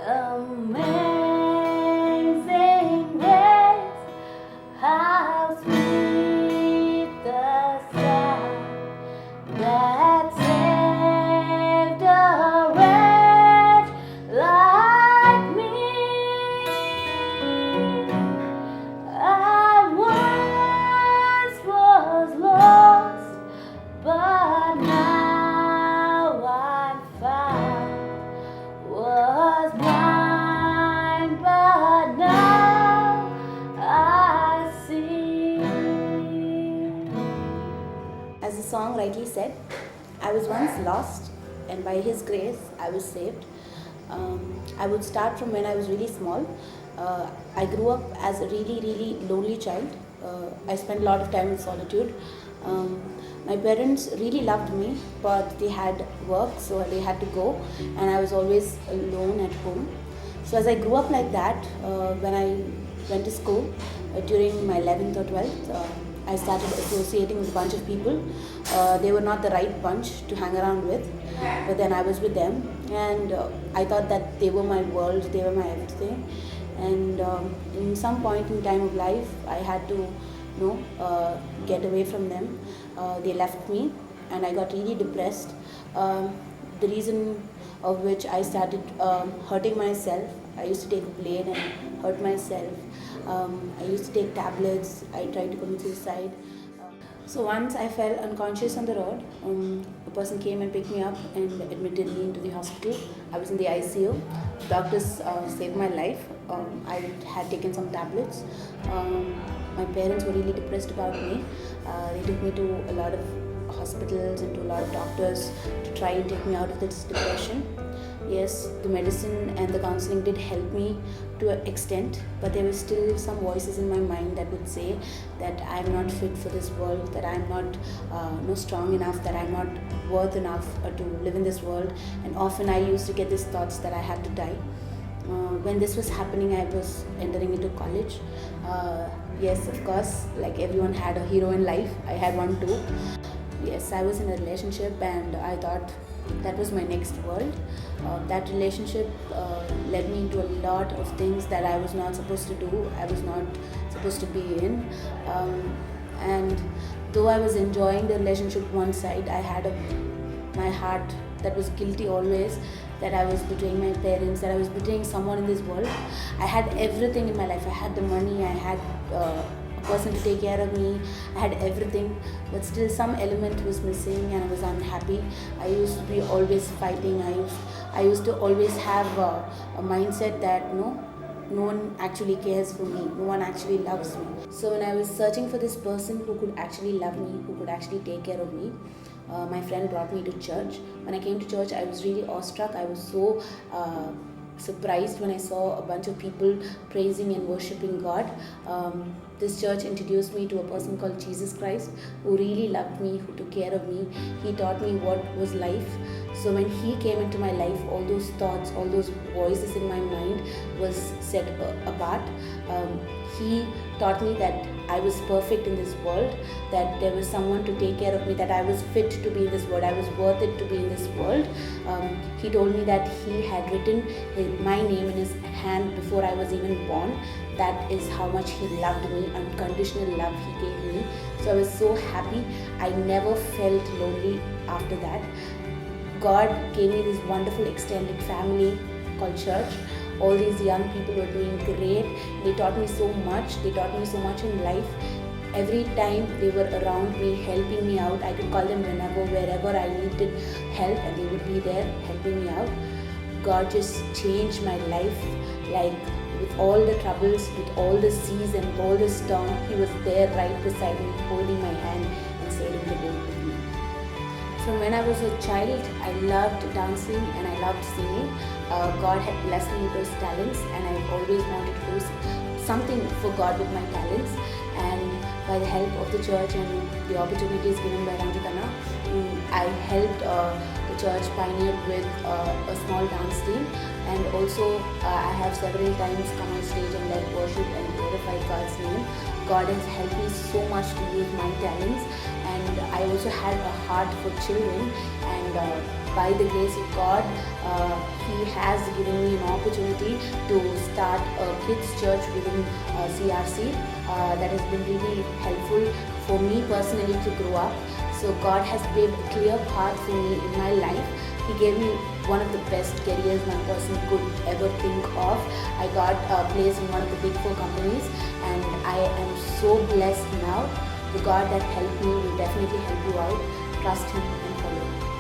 Amazing grace, how sweet the sound that saved a wretch like me. I once was lost, but now I'm found. Was blind, but now I see. As the song rightly said, I was once lost, and by His grace, I was saved. I would start from when I was really small. I grew up as a really lonely child. I spent a lot of time in solitude. My parents really loved me, but they had work, so they had to go, and I was always alone at home. So as I grew up like that, when I went to school during my 11th or 12th, I started associating with a bunch of people. They were not the right bunch to hang around with, but then I was with them, and I thought that they were my world, they were my everything. And in some point in time of life, I had to get away from them. They left me, and I got really depressed. The reason of which I started hurting myself. I used to take a blade and hurt myself. I used to take tablets. I tried to commit suicide. So once I fell unconscious on the road. A person came and picked me up and admitted me into the hospital. I was in the ICU. Doctors saved my life. I had taken some tablets. My parents were really depressed about me. They took me to a lot of hospitals and to a lot of doctors to try and take me out of this depression. Yes, the medicine and the counseling did help me to an extent, but there were still some voices in my mind that would say that I'm not fit for this world, that I'm not strong enough, that I'm not worth enough to live in this world. And often I used to get these thoughts that I had to die. When this was happening, I was entering into college. Yes, of course, like everyone had a hero in life, I had one too. Yes, I was in a relationship, and I thought that was my next world. That relationship led me into a lot of things that I was not supposed to do, I was not supposed to be in. And though I was enjoying the relationship one side, I had my heart that was guilty always, that I was betraying my parents, that I was betraying someone in this world. I had everything in my life. I had the money, I had a person to take care of me, I had everything, but still some element was missing and I was unhappy. I used to be always fighting. I used to always have a mindset that no one actually cares for me, no one actually loves me. So when I was searching for this person who could actually love me, who could actually take care of me, my friend brought me to church. When I came to church, I was really awestruck. I was so surprised when I saw a bunch of people praising and worshipping God. This church introduced me to a person called Jesus Christ, who really loved me, who took care of me. He taught me what was life. So when He came into my life, all those thoughts, all those voices in my mind was set apart. He taught me that I was perfect in this world, that there was someone to take care of me, that I was fit to be in this world, I was worth it to be in this world. He told me that He had written my name in His hand before I was even born. That is how much He loved me, unconditional love He gave me. So I was so happy. I never felt lonely after that. God gave me this wonderful extended family called church. All these young people were doing great. They taught me so much. They taught me so much in life. Every time they were around me, helping me out. I could call them whenever, wherever I needed help, and they would be there helping me out. God just changed my life. Like with all the troubles, with all the seas and all the storm, He was there right beside me, holding my hand and sailing the boat with me. From when I was a child, I loved dancing and I loved singing. God had blessed me with those talents, and I always wanted to do something for God with my talents. And by the help of the church and the opportunities given by Ranjitana, I helped the church pioneer with a small dance team, and also I have several times come on stage and led worship and glorified God's name. God has helped me so much to use my talents, and and I also had a heart for children, and by the grace of God, He has given me an opportunity to start a kids church within CRC. That has been really helpful for me personally to grow up. So God has paved a clear path for me in my life. He gave me one of the best careers one person could ever think of. I got a place in one of the big 4 companies, and I am so blessed now. The God that helped me will definitely help you out. Trust Him and follow Him.